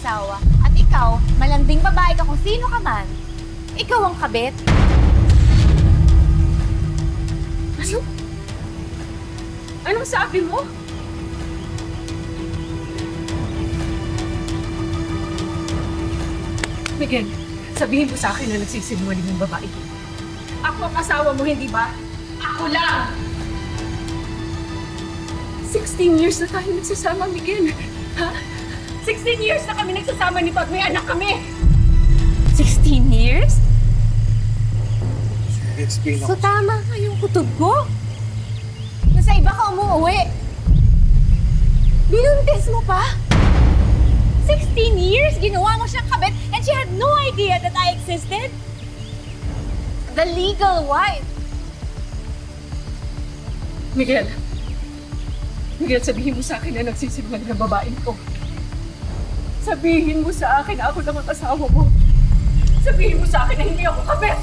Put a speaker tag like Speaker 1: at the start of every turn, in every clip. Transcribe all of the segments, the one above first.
Speaker 1: asawa. At ikaw, malanding babae ka kung sino ka man. Ikaw ang kabit.
Speaker 2: Ano? Anong sabi mo? Miguel, sabihin mo sa akin na nagsisinungaling yung babae. Ako ang asawa mo, hindi ba? Ako lang! 16 years na tayo nagsasama, Miguel. Ha? 16 years na kami nagsasama ni Pag. May anak kami!
Speaker 1: 16 years?
Speaker 3: Explain
Speaker 1: So tama nga yung kutob ko? Nasa iba ka umuwi. Binuntis mo pa? 16 years, ginawa mo siyang kabit and she had no idea that I existed? The legal wife.
Speaker 2: Miguel, sabihin mo sa akin na nagsisinungaling ng babaeng ko. Sabihin mo sa akin na ako lang ang asawa mo. Sabihin mo sa akin na hindi ako kabit.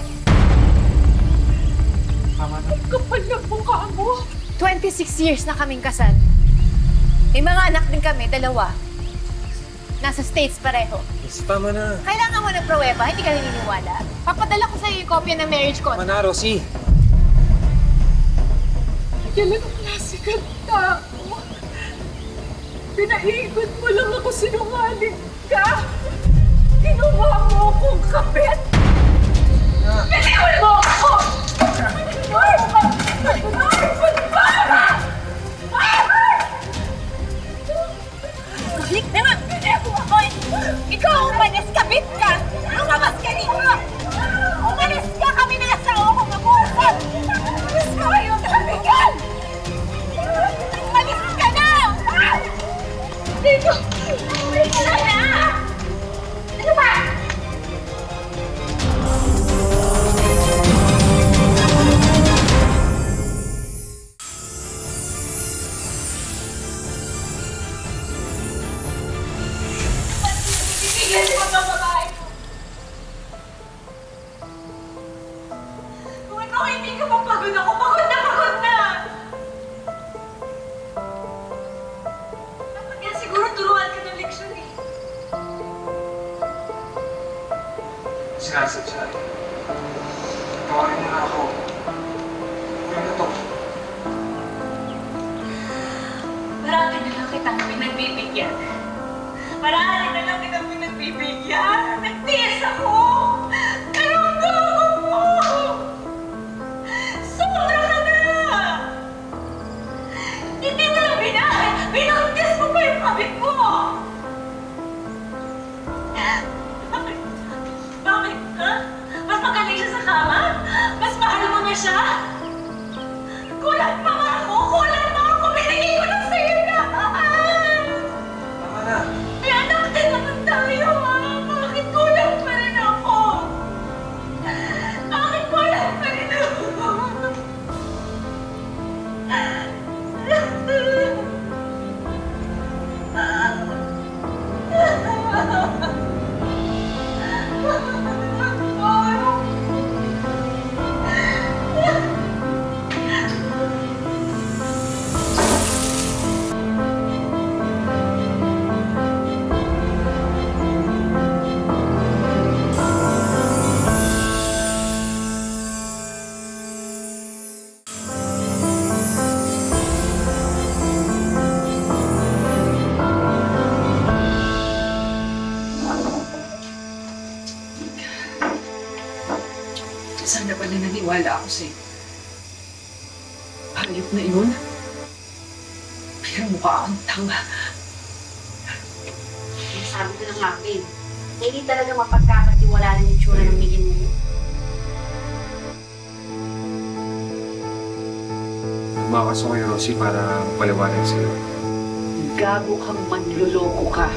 Speaker 3: Tama na.
Speaker 2: Ang kapal ng mukha mo.
Speaker 1: 26 years na kaming kasal. May mga anak din kami, 2. Nasa States pareho.
Speaker 3: Yes, tama na.
Speaker 1: Kailangan mo ng pruweba, hindi ka naniniwala. Papadala ko sa'yo yung kopya ng marriage contract.
Speaker 3: Tama na, Rosie.
Speaker 2: Kailan ang klase kang tao? Pinaikot mo lang ako, sinungaling ka. Ginawa mo akong kabit. Biniwan mo ako!
Speaker 1: Balik naman! Ikaw ang umalis, kabit ka! Lumabas ka dito! Umalis ka! Kami na asawa ko mag-uusap! Umalis ka kayo! Tabigan! Umalis ka na! Dito! Umalis ka na! Ano ba?
Speaker 3: Sinasadya. Tawarin mo na ako. Uwi na to.
Speaker 2: Marami na lang kitang pinagbibigyan. Marami na lang kitang pinagbibigyan. Nagtiis ako! Pero ang gago mo! Sobra ka na! Hindi mo lang binahay! Binuntis mo pa yung kabit mo! Bakit? Ha? Mas magaling siya sa kama? Mas mahal mo na siya? Kulat pa nga ako! Kulat pa ako! Binigay ko lang sa'yo lahat!
Speaker 3: Tama na.
Speaker 2: May anak din naman tayo, ha? Bakit kulang pa rin ako? Bakit kulang pa rin ako? Sana pala naniwala ako sa'yo. Hayop na yun. Pero mukha akong tanga.
Speaker 4: Sabi ko na nga, babe, na hindi talaga mapagkakatiwalaan yung tsura ng Miguel mo.
Speaker 3: Makaso kayo, Rosie, para paliwanag sa'yo.
Speaker 2: Gago kang manloloko ka.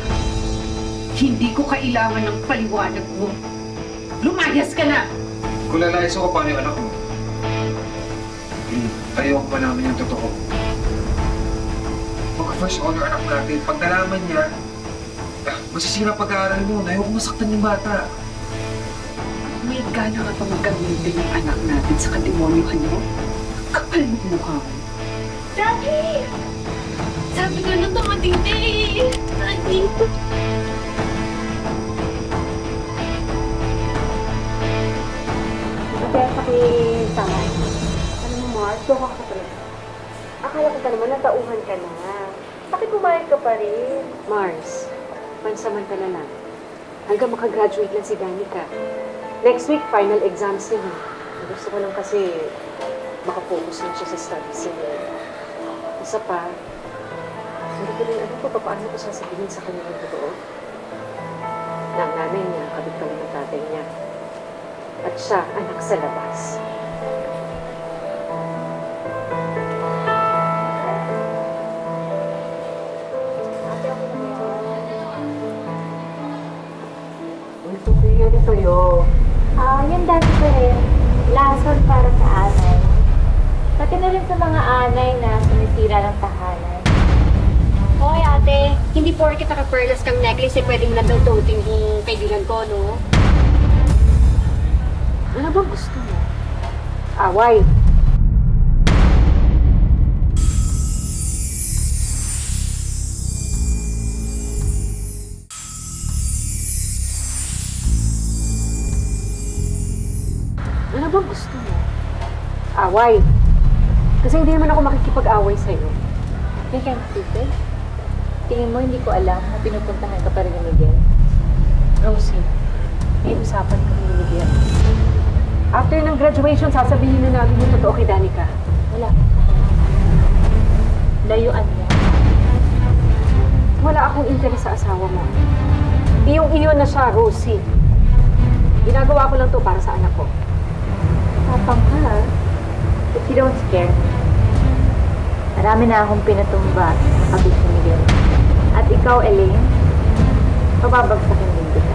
Speaker 2: Hindi ko kailangan ng paliwanag mo. Lumayas ka na!
Speaker 3: Kung lalayas ako, paano yung anak mo? Ayoko pa namin yung totoo. Pagka-first honor anak natin, pag nalaman niya, masisira pag-aaral mo. Ayoko masaktan yung bata.
Speaker 2: May gana ka pa magamitin yung anak natin sa kademonyuhan mo? Kapal mo mukha mo. Daddy! Sabi ko na ito, matindi! Daddy!
Speaker 5: Tessa kay Samay. Alam mo, Mars, loko ka talaga. Akala ko pa naman natauhan ka na. Bakit pumayag ka pa rin? Mars, pansamantala lang. Hanggang makagraduate lang si Danica. Next week, final exams niya. Gusto ko lang kasi makafocus na siya sa studies niya. Isa pa, hindi ko rin alam kung paano ko sasabihin sa kanya ng totoo. Na ang nanay niya, kabit kami ng tatay niya. At siya, anak sa labas. Ito kayo, ito yun.
Speaker 6: Yung dati ko rin, lason para sa anay. Pati na rin sa mga anay na sumisira ng tahanan.
Speaker 5: Hoy ate, hindi porket naka-pearls kang necklace eh pwedeng nandautoting yung kaibigan ko, no? Ano bang gusto mo? Away. Ano bang gusto mo? Away. Kasi hindi naman ako makikipag-away sa'yo.
Speaker 6: Think I'm stupid? Tingin mo hindi ko alam na pinupuntahan ka pa rin ni Miguel?
Speaker 5: Rosie, may usapan kami ni Miguel. After ng graduation, sasabihin na namin yung totoo kay Danica.
Speaker 6: Wala. Layuan niya.
Speaker 5: Wala akong interes sa asawa mo. Iyong-iyo na siya, Rosie. Ginagawa ko lang to para sa anak ko.
Speaker 6: Tapang ka, ha? If you don't scare me. Marami na akong pinatumba sa kabit ni Miguel. At ikaw, Elaine, pababagsakin din kita.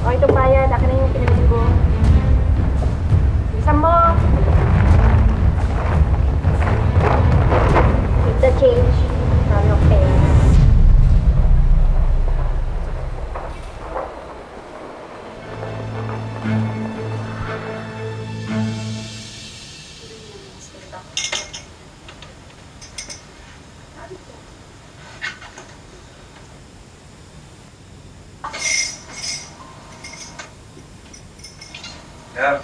Speaker 5: O, ito bayad. Akin na yung pinamili ko. Bilisan mo!
Speaker 6: Keep the change. I'm okay.
Speaker 3: Love,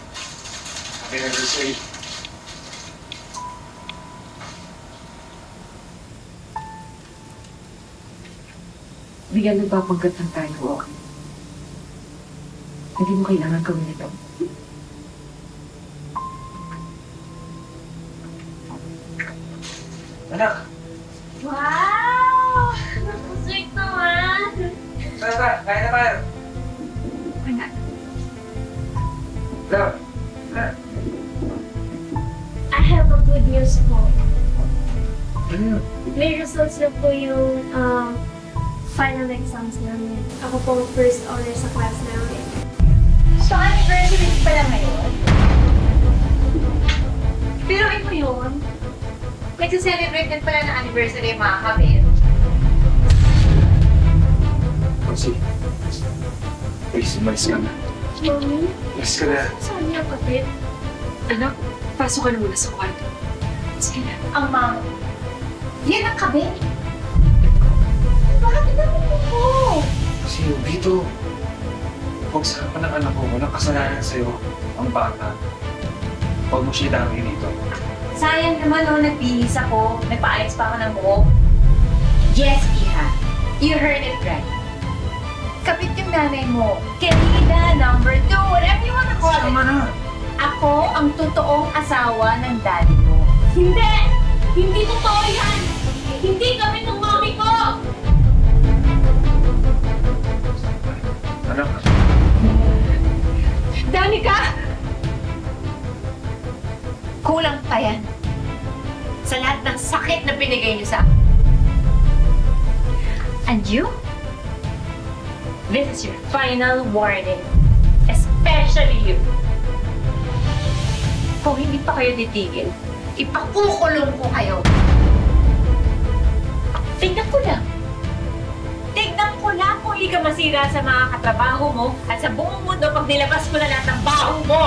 Speaker 3: happy anniversary.
Speaker 5: Bigyan nagpapanggat lang tayo, okay? Hindi mo kailangan gawin ito.
Speaker 3: Anak,
Speaker 2: Wow! Napusik naman!
Speaker 3: tara, kain na tayo.
Speaker 5: Anak.
Speaker 3: Love, tara.
Speaker 6: I have a good news po.
Speaker 3: Ano yun?
Speaker 6: May results na po yung final exams namin. Ako po ang first honor sa class namin.
Speaker 2: So, anniversary pala ngayon? Pero ito yun. Nagsa-celebrate din pala ng anniversary yung mga kabit.
Speaker 3: Rosie, please, umalis ka na.
Speaker 6: Mommy,
Speaker 3: Umalis ka na.
Speaker 6: saan niya kapit?
Speaker 5: Anak, pasok ka na muna sa kwarto. Sige na.
Speaker 2: Ang mama. Yan ang kabit. Bakit naman po?
Speaker 3: Kasi dito, pagsarapan ng anak ko, walang kasalanan sa'yo, ang bata. Huwag mo siya dami dito.
Speaker 2: Sayang naman nagbihis ako. Nagpaayos pa ako ng buhok. Yes, Iha. You heard it right. Kapit yung nanay mo. Querida, number 2, whatever you wanna call it.
Speaker 3: Sama na!
Speaker 2: Ako ang totoong asawa ng daddy mo. Hindi! Hindi totoo yan! Hindi kami ng mami ko!
Speaker 3: Anak,
Speaker 2: Danica! Kulang pa yan sa lahat ng sakit na binigay niyo sa akin. And you? This is your final warning. Especially you. Kung hindi pa kayo titigil, ipakukulong ko kayo. Tignan ko lang. Tignan ko lang kung hindi ka masira sa mga katrabaho mo at sa buong mundo pag nilabas ko na lahat ng baho mo.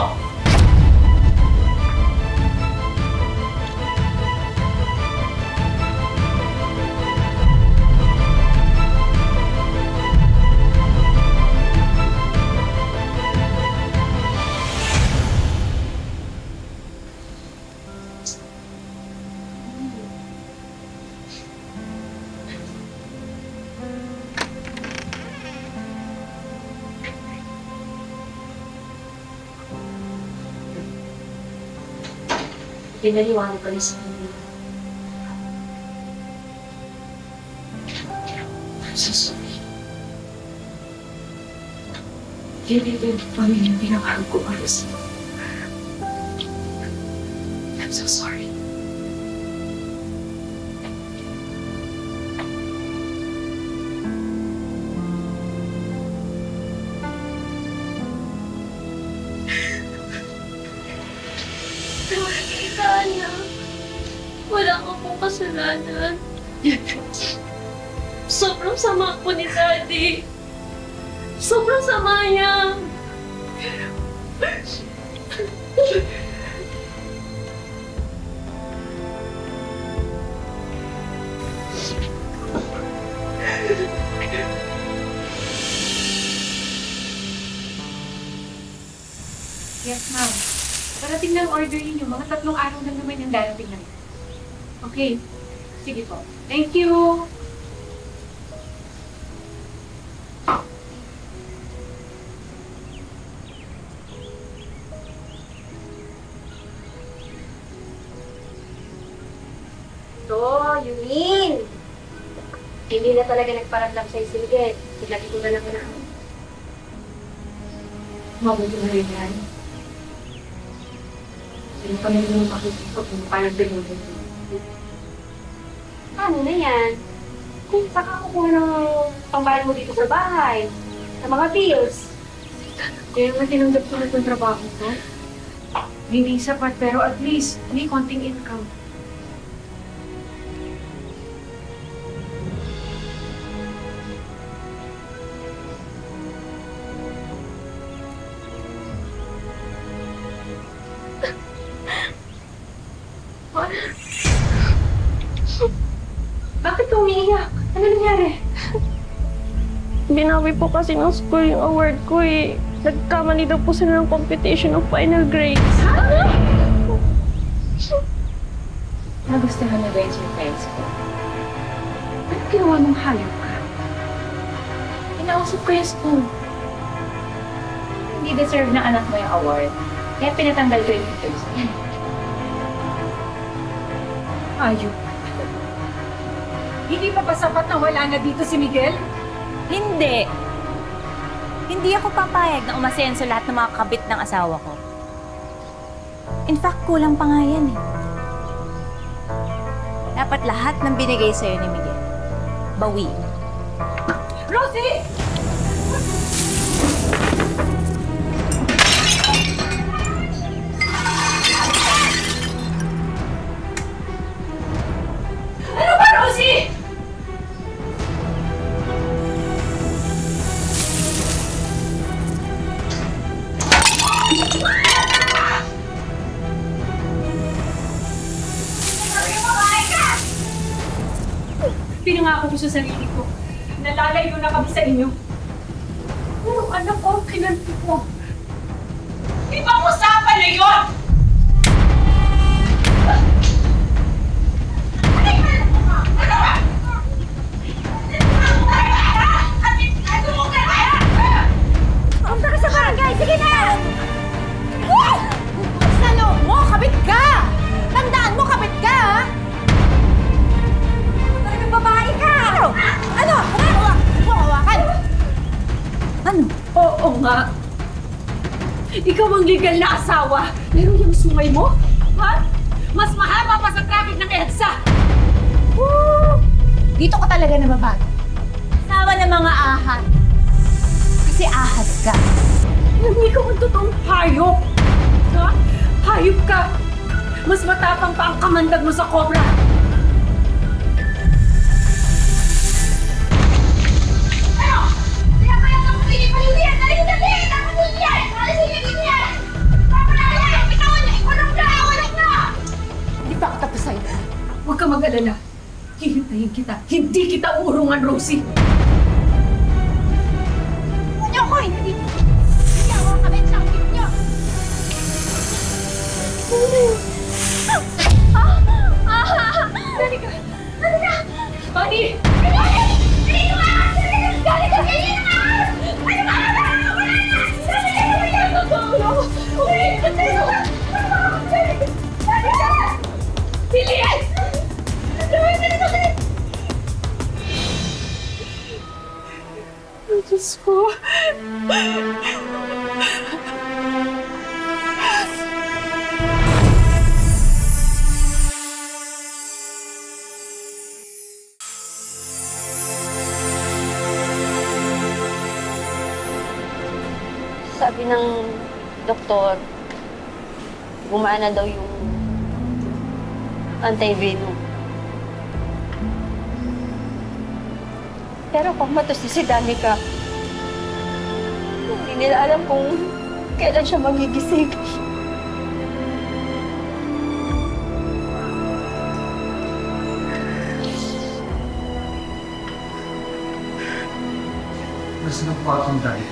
Speaker 4: Pinaliwanag ko na sa kanila.
Speaker 3: I'm so sorry. Hindi ba yung pamilya pinamahal ko para sa'yo? I'm so sorry.
Speaker 7: Sana, wala ka pong kasalanan. Sobrang sama po ni Daddy. Sobrang sama niya.
Speaker 2: Yes, ma'am. Parating lang order ninyo. Mga 3 araw na naman yung darating na. Okay. Sige po. Thank you!
Speaker 4: You mean? Hindi na talaga nagparamdam sa'yo si Miguel. Sinabi ko na lang na ako. Mabuti na rin yan. Hindi pa rin yung makikita kung parang binulong. Ano na yan? Kung saka kukuha ng pambayad mo dito sa bahay, sa mga bills.
Speaker 2: Kaya nga tinanggap ko na itong trabaho ko. Hindi sapat pero at least may konting income. Bakit ka umiiyak? Ano nangyari?
Speaker 7: Binawi po kasi ng school yung award ko eh. Nagkamali daw po sila ng competition of final grades.
Speaker 2: Nagustuhan na ba yung surprise ko? Ba't ginawa mong hayop ka? Inausap ko yung school. Hindi deserve ng anak mo yung award. Kaya pinatanggal ko yung pictures.
Speaker 1: Ayun. Hindi pa ba sapat na wala na dito si Miguel?
Speaker 8: Hindi. Hindi ako papayag na umasenso lahat ng mga kabit ng asawa ko. In fact, kulang pa nga yan eh. Dapat lahat ng binigay sa'yo ni Miguel, bawiin.
Speaker 1: Rosie! Ano ba, Rosie? Pinangako ko sa sarili ko. Nalalayo na kami sa inyo. Pero anak ko, kinanti ko. Ibang usapan na yun!
Speaker 8: Punta ka sa barangay! Sige na! Sa loob mo! Kabit ka! Tandaan mo, kabit ka, ha? Talagang babae ka! Ano? Hawakan! Ano?
Speaker 1: Oo nga. Ikaw ang legal na asawa. Pero yung sungay mo, ha? Mas mahaba pa sa traffic ng EDSA.
Speaker 8: Dito ka talaga nababago. Sama ng mga ahas. Kasi ahas ka.
Speaker 1: Hindi ka ang totoong hayop. Ha? Hayop ka. Mas matapang pa ang kamandag mo sa cobra. Hindi pa ako tapos sa'yo. Huwag ka mag-alala. Hihintayin kita. Hindi kita uurungan, Rosie.
Speaker 8: Ano ko? Hindi ako kabit sa akit niyo.
Speaker 1: Dali ka! Dali ka! Bunny! Dali ka!
Speaker 7: Diyos ko.
Speaker 4: Sabi ng doktor, gumana daw yung anti-venom. Pero kung matos na si Danica, hindi nila alam kung kailan siya magigising.
Speaker 3: Nasa na pa akong dahil.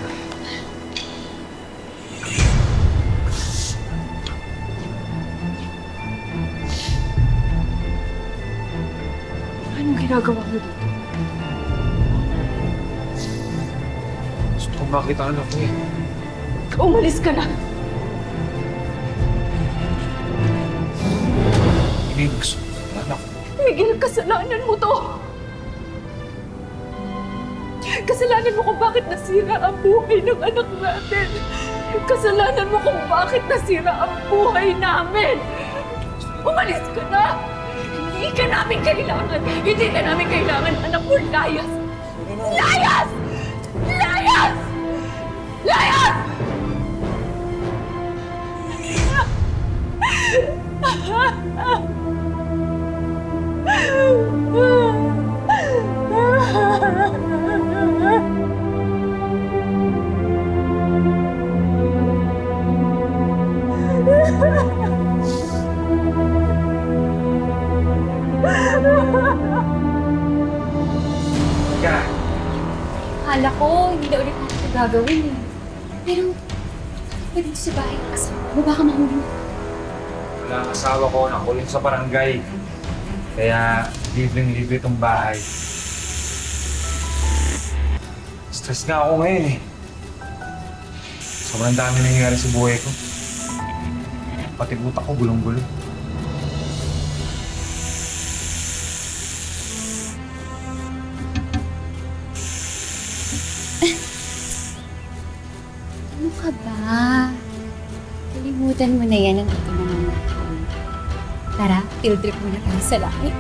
Speaker 7: Anong ginagawa mo dito?
Speaker 3: Gusto kong makita ang anak ko eh.
Speaker 7: Umalis ka na!
Speaker 3: Hindi gusto ng anak ko.
Speaker 7: Miguel, kasalanan mo to! Kasalanan mo kung bakit nasira ang buhay ng anak natin! Kasalanan mo kung bakit nasira ang buhay namin! Umalis ka na! Hindi ka namin kailangan! Hindi ka namin kailangan, anak mo! Layas! Layas! Layas! Layas!
Speaker 3: Ka!
Speaker 2: Akala ko, hindi na ulit natin ito gagawin eh. Pero, pa dito sa bahay, kasama mo, baka mahulog.
Speaker 3: Wala ang asawa ko, nakulong sa barangay. Kaya, libreng-libre itong bahay. Stress nga ako ngayon eh. Sobrang dami nangyayari sa buhay ko. Pati utak ko gulong-gulo.
Speaker 2: Ano ka ba? Kalimutan mo na yan ang ito naman natin. Tara, field trip muna tayo sa langit.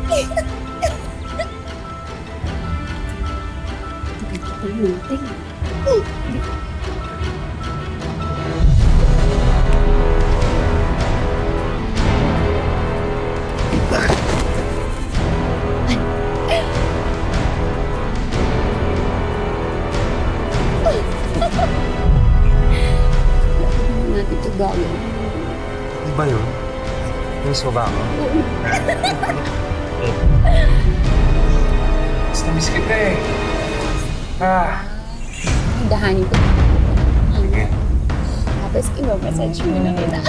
Speaker 2: Tagal ko pala natin. Natin ito gawin.
Speaker 3: Di ba yun? Miss mo ba ako? Basta miss kita eh.
Speaker 2: Dahanin ko.
Speaker 3: Sige.
Speaker 2: Tapos i-massage mo na kita.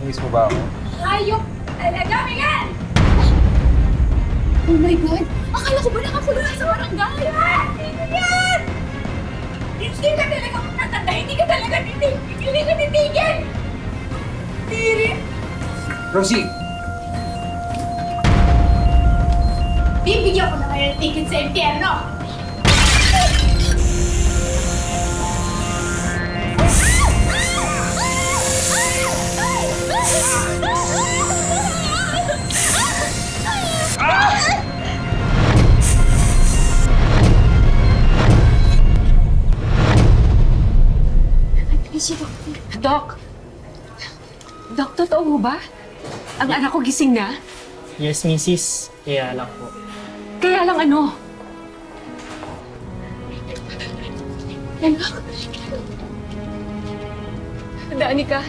Speaker 3: Miss mo ba ako?
Speaker 1: Hayop talaga, Miguel!
Speaker 2: Oh my God! Akala ko ba nakakulong sa barangay?
Speaker 1: Sino yan? Hindi ka talaga magtatanda, hindi ka talaga titigil, hindi ka titigil! Tiri!
Speaker 3: Rosie!
Speaker 1: Bibigyan ko na kayo ng ticket sa impyerno!
Speaker 7: Doc! Doc, totoo mo ba? Ang anak ko gising na?
Speaker 9: Yes, Mrs. Kaya lang po.
Speaker 7: Kaya lang ano? Anak? Danica?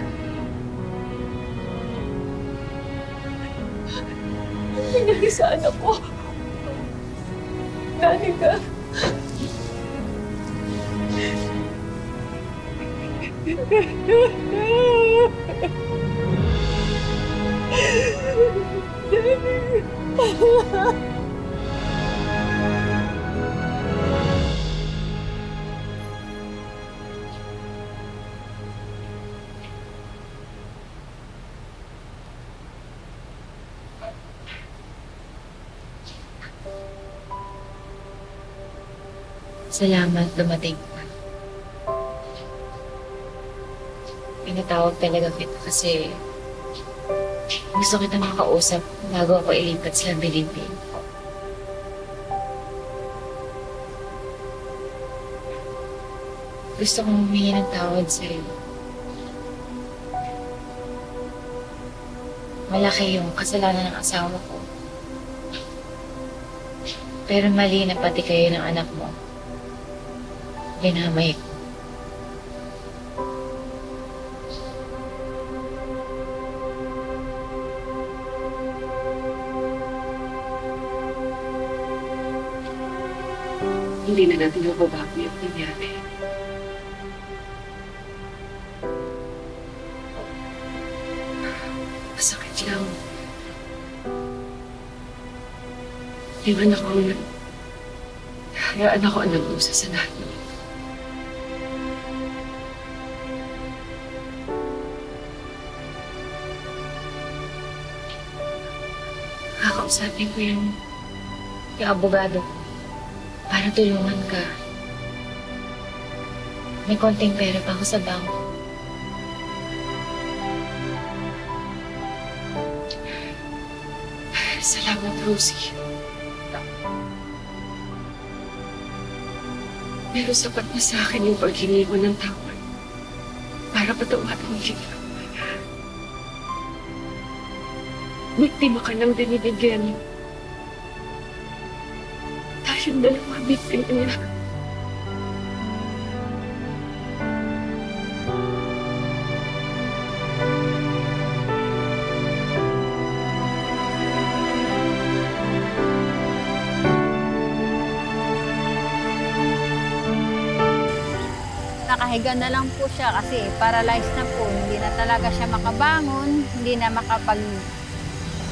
Speaker 7: Ano nangyari sa anak ko? Danica?
Speaker 2: Salamat, dumating ka. Pinatawag talaga kita kasi gusto kita makausap bago ako ilipat sa Bilibid. Gusto kong humingi ng tawad sa'yo. Malaki yung kasalanan ng asawa ko. Pero mali na pati kayo ng anak mo. Dinamay ko.
Speaker 5: Hindi na natin mababago yung nangyari. Masakit lang. Hayaan ako ang nag-usa sa lahat ng ito.
Speaker 2: Kakausapin ko yung abogado ko para tulungan ka. May konting pera pa ako sa bangko.
Speaker 5: Salamat, Rosie. Pero sapat na sa akin yung paghingi mo ng tawad para patawarin kita. Biktima ka ng dinibigyan. Tayong dalawa biktima niya.
Speaker 1: Nakahiga na lang po siya kasi paralyzed na po. Hindi na talaga siya makabangon, hindi na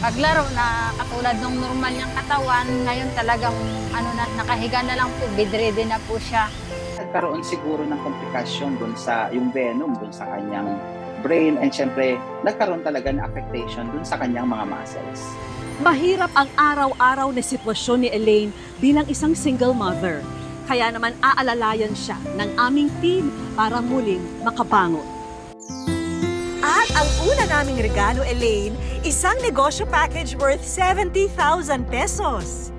Speaker 1: paglaro na katulad ng normal niyang katawan. Ngayon talagang nakahiga na lang po, bedridden na po siya.
Speaker 10: Nagkaroon siguro ng komplikasyon dun sa yung venom dun sa kanyang brain and syempre nagkaroon talaga ng affectation dun sa kanyang mga muscles.
Speaker 11: Mahirap ang araw-araw na sitwasyon ni Elaine bilang isang single mother. Kaya naman aalalayan siya ng aming team para muling makabangon.
Speaker 12: At ang una naming regalo, Elaine, isang negosyo package worth 70,000 pesos.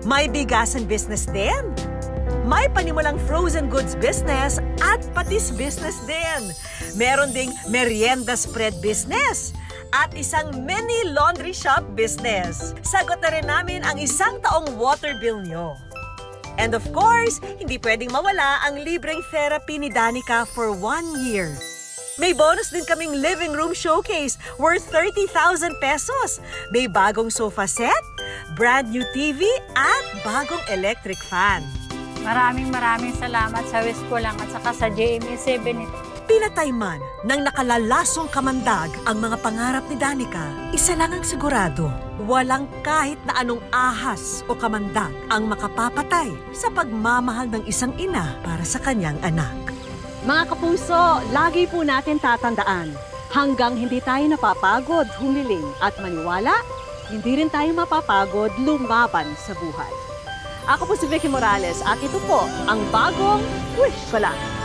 Speaker 12: May bigasan business din. May panimulang frozen goods business at patis business din. Meron ding merienda spread business at isang mini laundry shop business. Sagot na rin namin ang 1 taong water bill nyo. And of course, hindi pwedeng mawala ang libreng therapy ni Danica for 1 year. May bonus din kaming living room showcase worth 30,000 pesos. May bagong sofa set, brand new TV, at bagong electric fan.
Speaker 1: Maraming salamat sa Wish Ko Lang at saka sa JMA7.
Speaker 12: Pinatay man ng nakalalasong kamandag ang mga pangarap ni Danica, isa lang ang sigurado. Walang kahit na anong ahas o kamandag ang makapapatay sa pagmamahal ng isang ina para sa kanyang anak.
Speaker 11: Mga kapuso, lagi po natin tatandaan, hanggang hindi tayo napapagod humiling at maniwala, hindi rin tayo mapapagod lumaban sa buhay. Ako po si Vicky Morales at ito po ang bagong Wish Ko Lang.